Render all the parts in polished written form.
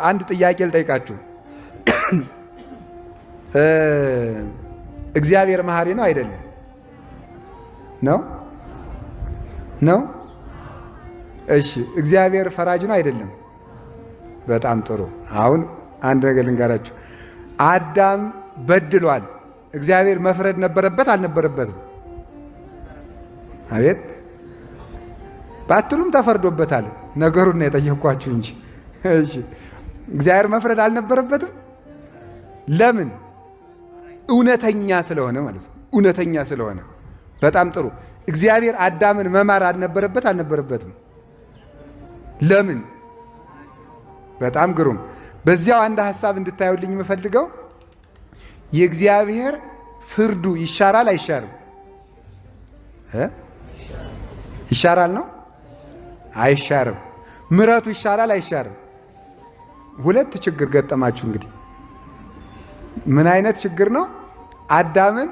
አንድ ጥያቄ ልጠይቃችሁ። እግዚአብሔር መሐሪ ነው አይደለም? ነው? እሺ፣ እግዚአብሔር ፈራጅ ነው አይደለም? በጣም ጥሩ። አሁን አንድ ነገር ልንገራችሁ። አዳም በድሏል። እግዚአብሔር መፍረድ ነበረበት አልነበረበትም? አቤት ባትሉም ተፈርዶበታል። ነገሩን ነው የጠየኳችሁ እንጂ። እሺ፣ እግዚአብሔር መፍረድ አልነበረበትም? ለምን? እውነተኛ ስለሆነ ማለት ነው። እውነተኛ ስለሆነ። በጣም ጥሩ። እግዚአብሔር አዳምን መማር አልነበረበት አልነበረበትም? ለምን? በጣም ግሩም። በዚያው አንድ ሐሳብ እንድታዩልኝ የምፈልገው የእግዚአብሔር ፍርዱ ይሻራል አይሻርም? ይሻራል ነው? አይሻርም። ምሕረቱ ይሻራል አይሻርም? ሁለት ችግር ገጠማችሁ። እንግዲህ ምን አይነት ችግር ነው? አዳምን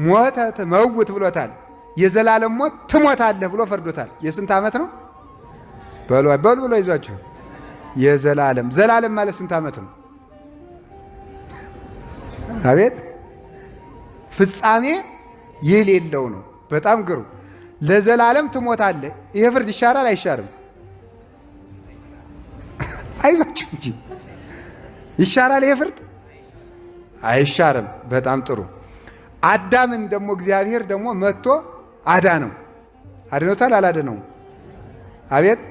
ሞተ ትመውት ብሎታል። የዘላለም ሞት ትሞታለህ ብሎ ፈርዶታል። የስንት ዓመት ነው? በሉ ብሎ ይዟቸው። የዘላለም ዘላለም ማለት ስንት ዓመት ነው? አቤት ፍጻሜ የሌለው ነው። በጣም ግሩም። ለዘላለም ትሞታለህ። ይሄ ፍርድ ይሻራል አይሻርም? አይዟችሁ እንጂ ይሻራል። ይሄ ፍርድ አይሻርም። በጣም ጥሩ። አዳምን ደግሞ እግዚአብሔር ደግሞ መጥቶ አዳነው። አድኖታል አላድነውም? አቤት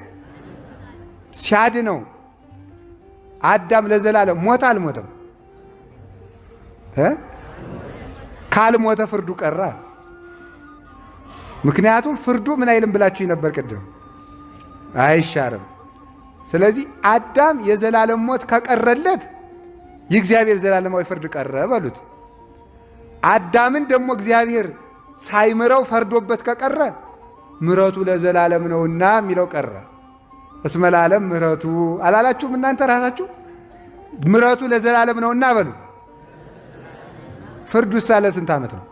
ሲያድነው አዳም ለዘላለም ሞተ አልሞተም? ካልሞተ ፍርዱ ቀረ። ምክንያቱም ፍርዱ ምን አይልም ብላችሁ ነበር ቅድም፣ አይሻርም። ስለዚህ አዳም የዘላለም ሞት ከቀረለት የእግዚአብሔር ዘላለማዊ ፍርድ ቀረ በሉት። አዳምን ደግሞ እግዚአብሔር ሳይምረው ፈርዶበት ከቀረ ምሕረቱ ለዘላለም ነውና የሚለው ቀረ። እስመ ለዓለም ምሕረቱ አላላችሁም እናንተ ራሳችሁ? ምሕረቱ ለዘላለም ነውና በሉ። ፍርዱ ሳለ ስንት ዓመት ነው?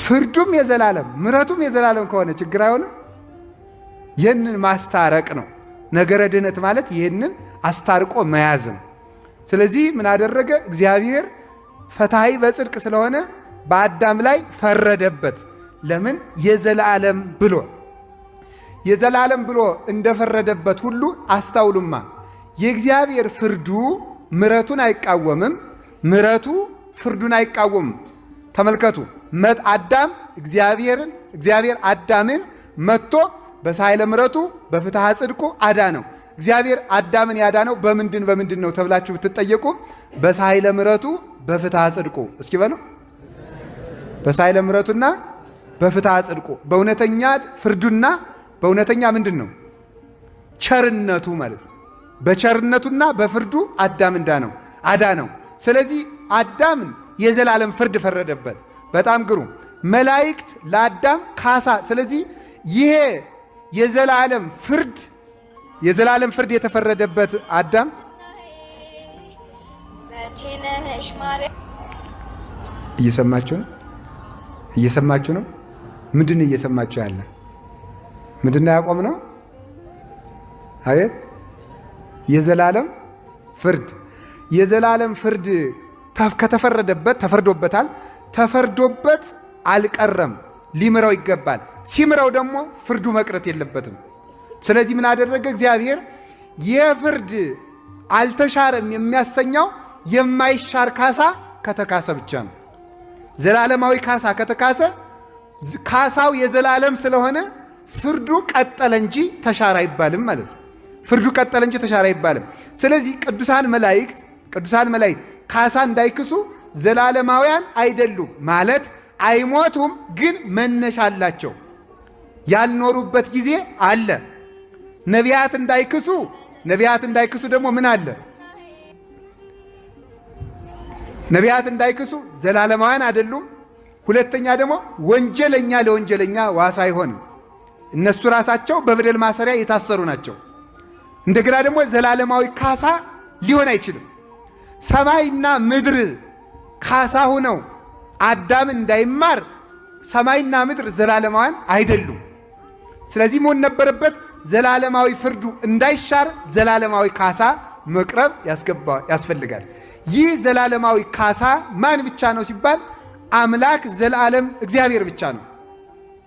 ፍርዱም የዘላለም ምሕረቱም የዘላለም ከሆነ ችግር አይሆንም? ይህንን ማስታረቅ ነው ነገረ ድህነት ማለት። ይህንን አስታርቆ መያዝ ነው። ስለዚህ ምን አደረገ እግዚአብሔር? ፈታሒ በጽድቅ ስለሆነ በአዳም ላይ ፈረደበት። ለምን? የዘላለም ብሎ እንደፈረደበት ሁሉ አስታውሉማ፣ የእግዚአብሔር ፍርዱ ምሕረቱን አይቃወምም፣ ምሕረቱ ፍርዱን አይቃወምም። ተመልከቱ። አዳም እግዚአብሔር አዳምን መጥቶ በሳይለ ምሕረቱ በፍትሐ ጽድቁ አዳነው። እግዚአብሔር አዳምን ያዳነው በምንድን ነው ተብላችሁ ብትጠየቁ በሳይለ ምሕረቱ በፍትሐ ጽድቁ። እስኪ በሉ በሳይለ ምሕረቱና በፍትሐ ጽድቁ። በእውነተኛ ፍርዱና በእውነተኛ ምንድን ነው? ቸርነቱ ማለት ነው። በቸርነቱና በፍርዱ አዳም አዳነው። ስለዚህ አዳምን የዘላለም ፍርድ ፈረደበት። በጣም ግሩም። መላእክት ለአዳም ካሳ። ስለዚህ ይሄ የዘላለም ፍርድ የተፈረደበት አዳም እየሰማችሁ ነው? ምንድን ነው እየሰማችሁ ያለ? ምንድን ነው ያቆም ነው? አቤት የዘላለም ፍርድ ተፈርዶበታል። ተፈርዶበት አልቀረም፣ ሊምረው ይገባል። ሲምረው ደግሞ ፍርዱ መቅረት የለበትም። ስለዚህ ምን አደረገ እግዚአብሔር? የፍርድ አልተሻረም የሚያሰኘው የማይሻር ካሳ ከተካሰ ብቻ ነው። ዘላለማዊ ካሳ ከተካሰ ካሳው የዘላለም ስለሆነ ፍርዱ ቀጠለ እንጂ ተሻረ አይባልም ማለት ነው። ፍርዱ ቀጠለ እንጂ ተሻረ አይባልም። ስለዚህ ቅዱሳን መላእክት ካሳ እንዳይክሱ ዘላለማውያን አይደሉም ማለት አይሞቱም፣ ግን መነሻ አላቸው። ያልኖሩበት ጊዜ አለ። ነቢያት እንዳይክሱ ደግሞ ምን አለ? ነቢያት እንዳይክሱ ዘላለማውያን አይደሉም። ሁለተኛ ደግሞ ወንጀለኛ ለወንጀለኛ ዋስ አይሆንም። እነሱ ራሳቸው በበደል ማሰሪያ የታሰሩ ናቸው። እንደገና ደግሞ ዘላለማዊ ካሳ ሊሆን አይችልም። ሰማይና ምድር ካሳ ሆነው አዳምን እንዳይማር ሰማይና ምድር ዘላለማውያን አይደሉም። ስለዚህ መሆን ነበረበት ዘላለማዊ ፍርዱ እንዳይሻር ዘላለማዊ ካሳ መቅረብ ያስፈልጋል። ይህ ዘላለማዊ ካሳ ማን ብቻ ነው ሲባል አምላክ ዘላለም እግዚአብሔር ብቻ ነው።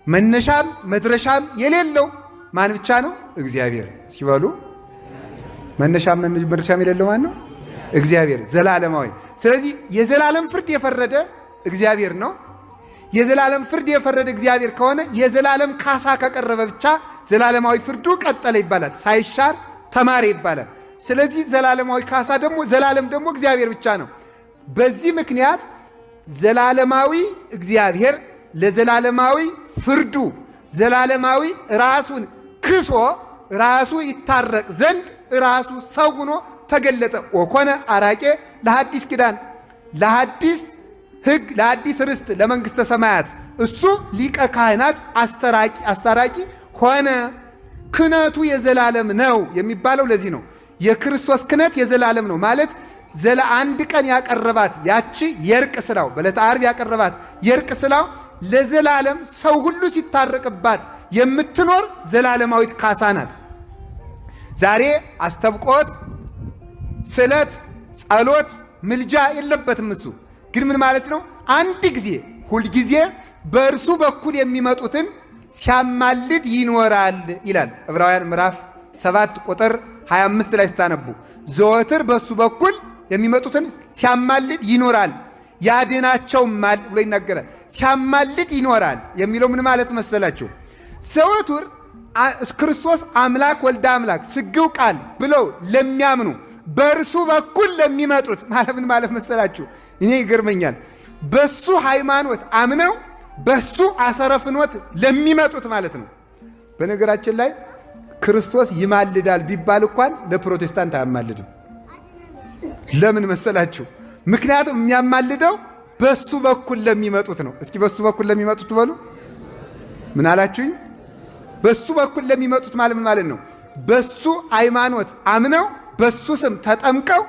መነሻም መድረሻም የሌለው ማን ብቻ ነው? እግዚአብሔር ሲበሉ መነሻም መድረሻም የሌለው ማን ነው? እግዚአብሔር ዘላለማዊ። ስለዚህ የዘላለም ፍርድ የፈረደ እግዚአብሔር ነው። የዘላለም ፍርድ የፈረደ እግዚአብሔር ከሆነ የዘላለም ካሳ ከቀረበ ብቻ ዘላለማዊ ፍርዱ ቀጠለ ይባላል፣ ሳይሻር ተማረ ይባላል። ስለዚህ ዘላለማዊ ካሳ ደግሞ ዘላለም ደግሞ እግዚአብሔር ብቻ ነው። በዚህ ምክንያት ዘላለማዊ እግዚአብሔር ለዘላለማዊ ፍርዱ ዘላለማዊ ራሱን ክሶ ራሱ ይታረቅ ዘንድ ራሱ ሰው ሆኖ ተገለጠ። ወኮነ አራቄ ለሐዲስ ኪዳን ለሐዲስ ሕግ ለሐዲስ ርስት ለመንግሥተ ሰማያት እሱ ሊቀ ካህናት አስታራቂ ሆነ። ክህነቱ የዘላለም ነው የሚባለው ለዚህ ነው። የክርስቶስ ክህነት የዘላለም ነው ማለት አንድ ቀን ያቀረባት ያቺ የእርቅ ስራው በዕለተ ዓርብ ያቀረባት የእርቅ ስራው ለዘላለም ሰው ሁሉ ሲታረቅባት የምትኖር ዘላለማዊት ካሳ ናት። ዛሬ አስተብቆት፣ ስለት፣ ጸሎት፣ ምልጃ የለበትም። እሱ ግን ምን ማለት ነው? አንድ ጊዜ ሁልጊዜ በእርሱ በኩል የሚመጡትን ሲያማልድ ይኖራል ይላል ዕብራውያን ምዕራፍ 7 ቁጥር 25 ላይ ስታነቡ ዘወትር በእሱ በኩል የሚመጡትን ሲያማልድ ይኖራል ያድናቸውማል ብሎ ይናገራል። ሲያማልድ ይኖራል የሚለው ምን ማለት መሰላችሁ? ዘወትር ክርስቶስ አምላክ ወልደ አምላክ ስግው ቃል ብለው ለሚያምኑ በእርሱ በኩል ለሚመጡት ማለት ምን ማለት መሰላችሁ? እኔ ይገርመኛል። በሱ ሃይማኖት አምነው በሱ አሰረ ፍኖት ለሚመጡት ማለት ነው። በነገራችን ላይ ክርስቶስ ይማልዳል ቢባል እንኳን ለፕሮቴስታንት አያማልድም። ለምን መሰላችሁ? ምክንያቱም የሚያማልደው በሱ በኩል ለሚመጡት ነው። እስኪ በሱ በኩል ለሚመጡት በሉ። ምን አላችሁኝ? በሱ በኩል ለሚመጡት ማለት ምን ማለት ነው? በሱ ሃይማኖት አምነው በሱ ስም ተጠምቀው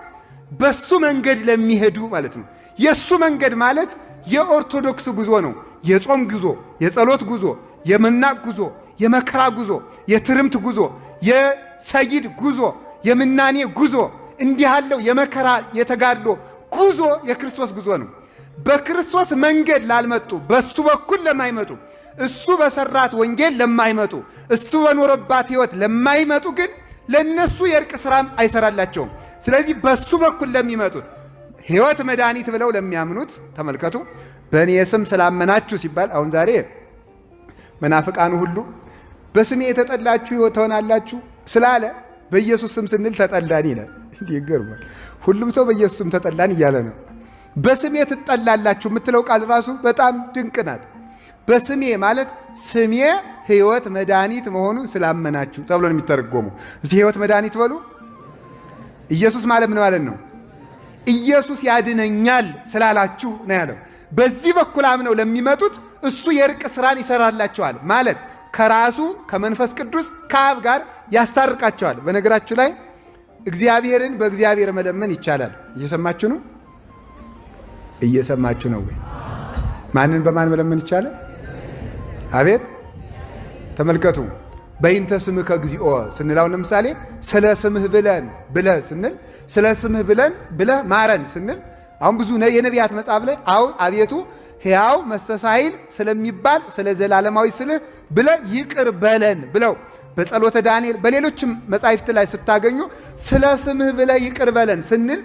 በሱ መንገድ ለሚሄዱ ማለት ነው። የሱ መንገድ ማለት የኦርቶዶክስ ጉዞ ነው። የጾም ጉዞ፣ የጸሎት ጉዞ፣ የመናቅ ጉዞ፣ የመከራ ጉዞ፣ የትርምት ጉዞ፣ የሰጊድ ጉዞ፣ የምናኔ ጉዞ፣ እንዲህ ያለው የመከራ የተጋድሎ ጉዞ የክርስቶስ ጉዞ ነው። በክርስቶስ መንገድ ላልመጡ በሱ በኩል ለማይመጡ እሱ በሰራት ወንጌል ለማይመጡ እሱ በኖረባት ሕይወት ለማይመጡ ግን ለነሱ የእርቅ ስራም አይሰራላቸውም። ስለዚህ በሱ በኩል ለሚመጡት ሕይወት መድኃኒት ብለው ለሚያምኑት ተመልከቱ። በእኔ ስም ስላመናችሁ ሲባል አሁን ዛሬ መናፍቃኑ ሁሉ በስሜ የተጠላችሁ ሕይወት ትሆናላችሁ ስላለ በኢየሱስ ስም ስንል ተጠላን ይላል። እንዲህ ይገርማል። ሁሉም ሰው በኢየሱስ ስም ተጠላን እያለ ነው። በስሜ ትጠላላችሁ የምትለው ቃል ራሱ በጣም ድንቅ ናት። በስሜ ማለት ስሜ ሕይወት መድኃኒት መሆኑን ስላመናችሁ ተብሎ ነው የሚተረጎሙ። እስቲ ሕይወት መድኃኒት በሉ። ኢየሱስ ማለት ምን ማለት ነው? ኢየሱስ ያድነኛል ስላላችሁ ነው ያለው። በዚህ በኩል አምነው ለሚመጡት እሱ የእርቅ ስራን ይሰራላቸዋል ማለት ከራሱ ከመንፈስ ቅዱስ ከአብ ጋር ያስታርቃቸዋል። በነገራችሁ ላይ እግዚአብሔርን በእግዚአብሔር መለመን ይቻላል። እየሰማችሁ ነው? እየሰማችሁ ነው ወይ? ማንን በማን መለመን ይቻላል? አቤት ተመልከቱ። በይንተ ስምከ እግዚኦ ስንላው ለምሳሌ ስለ ስምህ ብለህ ስንል ስለ ስምህ ብለህ ማረን ስንል አሁን ብዙ የነቢያት መጽሐፍ ላይ አቤቱ ሕያው መስተሳሂል ስለሚባል ስለ ዘላለማዊ ስልህ ብለህ ይቅር በለን ብለው በጸሎተ ዳንኤል በሌሎችም መጻሕፍት ላይ ስታገኙ ስለ ስምህ ብለህ ይቅር በለን ስንል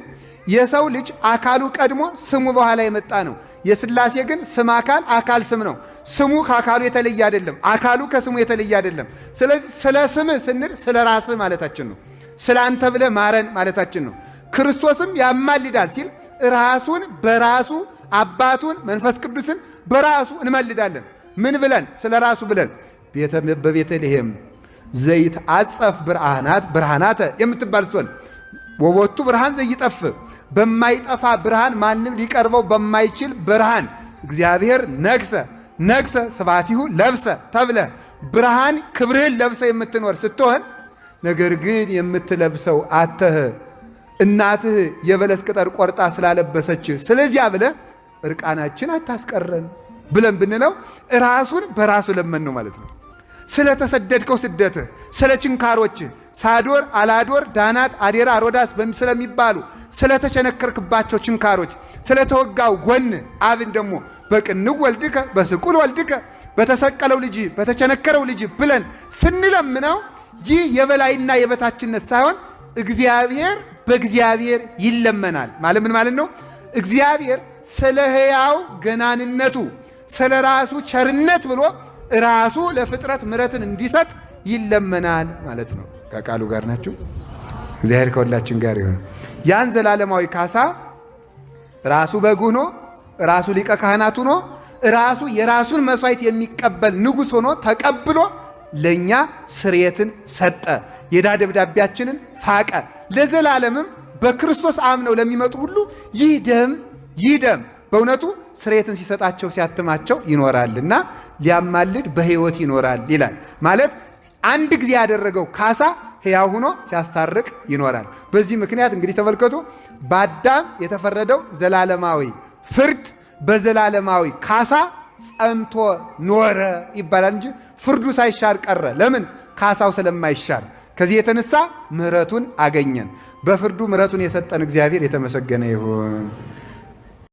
የሰው ልጅ አካሉ ቀድሞ ስሙ በኋላ የመጣ ነው። የሥላሴ ግን ስም አካል ስም ነው። ስሙ ከአካሉ የተለየ አይደለም፣ አካሉ ከስሙ የተለየ አይደለም። ስለዚህ ስለ ስምህ ስንል ስለ ራስህ ማለታችን ነው። ስለ አንተ ብለህ ማረን ማለታችን ነው። ክርስቶስም ያማልዳል ሲል ራሱን በራሱ አባቱን መንፈስ ቅዱስን በራሱ እንመልዳለን። ምን ብለን? ስለ ራሱ ብለን በቤተልሔም ዘይት አጸፍ ብርሃናተ የምትባል ስትሆን ወቦቱ ብርሃን ዘይጠፍ በማይጠፋ ብርሃን ማንም ሊቀርበው በማይችል ብርሃን እግዚአብሔር ነግሰ ስብሐቲሁ ለብሰ ተብለ ብርሃን ክብርህን ለብሰ የምትኖር ስትሆን ነገር ግን የምትለብሰው አተህ እናትህ የበለስ ቅጠል ቆርጣ ስላለበሰች ስለዚያ ብለ እርቃናችን አታስቀረን ብለን ብንለው ራሱን በራሱ ለመን ነው ማለት ነው። ስለተሰደድከው ስደትህ፣ ስለ ችንካሮች ሳዶር፣ አላዶር፣ ዳናት፣ አዴራ፣ አሮዳስ ስለሚባሉ ስለተቸነከርክባቸው ችንካሮች፣ ስለተወጋው ጎን አብን ደግሞ በቅንው ወልድከ በስቁል ወልድከ በተሰቀለው ልጅ በተቸነከረው ልጅ ብለን ስንለምነው ይህ የበላይና የበታችነት ሳይሆን እግዚአብሔር በእግዚአብሔር ይለመናል። ማለት ምን ማለት ነው? እግዚአብሔር ስለ ሕያው ገናንነቱ ስለ ራሱ ቸርነት ብሎ ራሱ ለፍጥረት ምሕረትን እንዲሰጥ ይለመናል ማለት ነው። ከቃሉ ጋር ናቸው። እግዚአብሔር ከሁላችን ጋር ይሁን። ያን ዘላለማዊ ካሳ ራሱ በግ ሆኖ ራሱ ሊቀ ካህናት ሆኖ ራሱ የራሱን መስዋዕት የሚቀበል ንጉሥ ሆኖ ተቀብሎ ለኛ ስርየትን ሰጠ። የዕዳ ደብዳቤያችንን ፋቀ። ለዘላለምም በክርስቶስ አምነው ለሚመጡ ሁሉ ይህ ደም በእውነቱ ስርየትን ሲሰጣቸው ሲያትማቸው ይኖራልና ሊያማልድ በሕይወት ይኖራል ይላል። ማለት አንድ ጊዜ ያደረገው ካሳ ሕያው ሆኖ ሲያስታርቅ ይኖራል። በዚህ ምክንያት እንግዲህ ተመልከቱ፣ በአዳም የተፈረደው ዘላለማዊ ፍርድ በዘላለማዊ ካሳ ጸንቶ ኖረ ይባላል እንጂ ፍርዱ ሳይሻር ቀረ። ለምን? ካሳው ስለማይሻር። ከዚህ የተነሳ ምሕረቱን አገኘን። በፍርዱ ምሕረቱን የሰጠን እግዚአብሔር የተመሰገነ ይሁን።